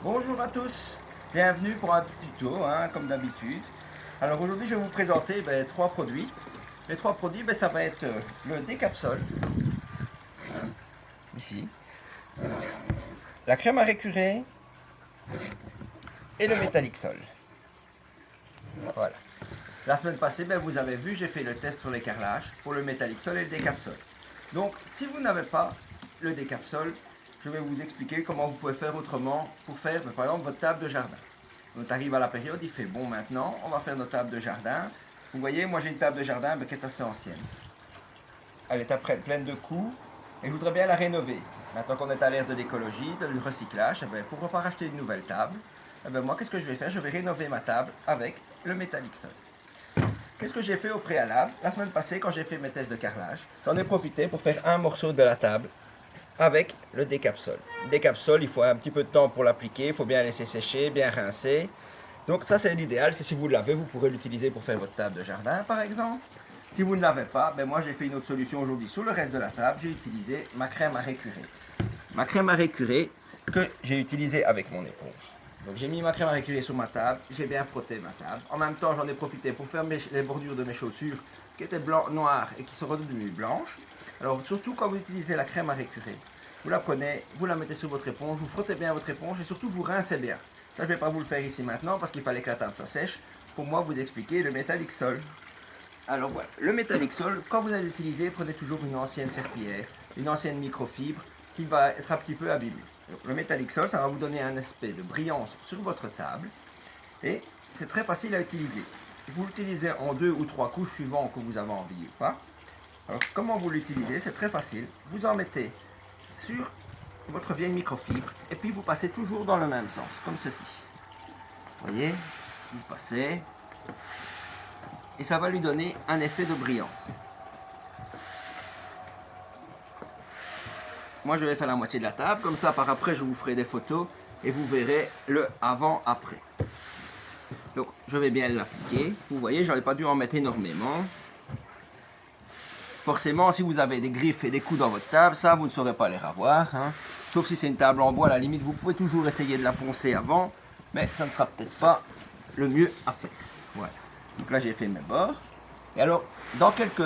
Bonjour à tous, bienvenue pour un petit tuto, comme d'habitude. Alors aujourd'hui je vais vous présenter trois produits. Les trois produits, ça va être le Décapsol, ici, la crème à récurer et le Métallixol. Voilà. La semaine passée, vous avez vu, j'ai fait le test sur les carrelages pour le Métallixol et le Décapsol. Donc si vous n'avez pas le Décapsol, je vais vous expliquer comment vous pouvez faire autrement pour faire par exemple votre table de jardin. On arrive à la période, il fait bon maintenant, on va faire nos tables de jardin. Vous voyez, moi j'ai une table de jardin qui est assez ancienne. Elle est après pleine de coups et je voudrais bien la rénover. Maintenant qu'on est à l'ère de l'écologie, du recyclage, pourquoi pas racheter une nouvelle table? Moi, qu'est-ce que je vais faire? Je vais rénover ma table avec le Métallixol. Qu'est-ce que j'ai fait au préalable? La semaine passée, quand j'ai fait mes tests de carrelage, j'en ai profité pour faire un morceau de la table avec le Décapsol. Le Décapsol, il faut un petit peu de temps pour l'appliquer, il faut bien laisser sécher, bien rincer. Donc ça c'est l'idéal, c'est si vous l'avez, vous pourrez l'utiliser pour faire votre table de jardin par exemple. Si vous ne l'avez pas, moi j'ai fait une autre solution aujourd'hui sur le reste de la table, j'ai utilisé ma crème à récurer. Ma crème à récurer que j'ai utilisée avec mon éponge. Donc j'ai mis ma crème à récurer sur ma table, j'ai bien frotté ma table. En même temps j'en ai profité pour faire les bordures de mes chaussures qui étaient noires et qui sont redevenues blanches. Alors surtout quand vous utilisez la crème à récurer, vous la prenez, vous la mettez sur votre éponge, vous frottez bien votre éponge et surtout vous rincez bien. Ça, je ne vais pas vous le faire ici maintenant parce qu'il fallait que la table soit sèche. Pour moi, vous expliquer le Métallixol. Alors voilà, le Métallixol, quand vous allez l'utiliser, prenez toujours une ancienne serpillière, une ancienne microfibre qui va être un petit peu abîmée. Donc, le Métallixol, ça va vous donner un aspect de brillance sur votre table et c'est très facile à utiliser. Vous l'utilisez en 2 ou 3 couches suivant que vous avez envie ou pas. Alors comment vous l'utilisez? C'est très facile. Vous en mettez sur votre vieille microfibre et puis vous passez toujours dans le même sens, comme ceci. Vous voyez, vous passez et ça va lui donner un effet de brillance. Moi je vais faire la moitié de la table, comme ça par après je vous ferai des photos et vous verrez le avant-après. Donc je vais bien l'appliquer. Vous voyez, j'aurais pas dû en mettre énormément. Forcément, si vous avez des griffes et des coups dans votre table, ça vous ne saurez pas les avoir. Sauf si c'est une table en bois, à la limite, vous pouvez toujours essayer de la poncer avant, mais ça ne sera peut-être pas le mieux à faire. Voilà. Donc là, j'ai fait mes bords. Et alors, dans quelques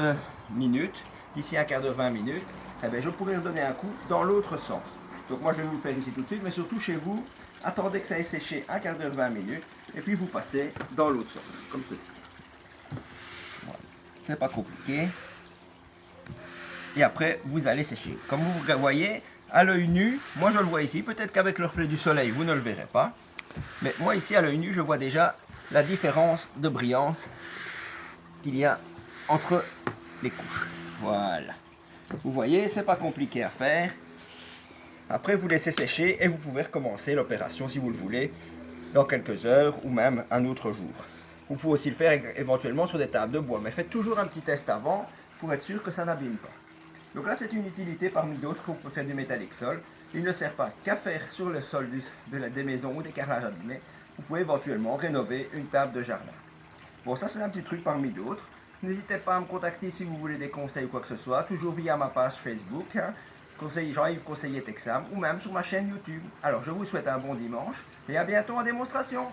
minutes, d'ici un quart d'heure, 20 minutes, je pourrai redonner un coup dans l'autre sens. Donc moi, je vais vous le faire ici tout de suite, mais surtout chez vous, attendez que ça ait séché un quart d'heure, 20 minutes, et puis vous passez dans l'autre sens, comme ceci. Voilà. C'est pas compliqué. Et après vous allez sécher. Comme vous voyez, à l'œil nu, moi je le vois ici, peut-être qu'avec le reflet du soleil vous ne le verrez pas, mais moi ici à l'œil nu je vois déjà la différence de brillance qu'il y a entre les couches. Voilà. Vous voyez, c'est pas compliqué à faire. Après vous laissez sécher et vous pouvez recommencer l'opération si vous le voulez dans quelques heures ou même un autre jour. Vous pouvez aussi le faire éventuellement sur des tables de bois, mais faites toujours un petit test avant pour être sûr que ça n'abîme pas. Donc là, c'est une utilité parmi d'autres qu'on peut faire du Métallixol. Il ne sert pas qu'à faire sur le sol des maisons ou des carrelages abîmés. Vous pouvez éventuellement rénover une table de jardin. Bon, ça c'est un petit truc parmi d'autres. N'hésitez pas à me contacter si vous voulez des conseils ou quoi que ce soit, toujours via ma page Facebook, Jean-Yves Conseiller Texam, ou même sur ma chaîne YouTube. Alors je vous souhaite un bon dimanche et à bientôt en démonstration.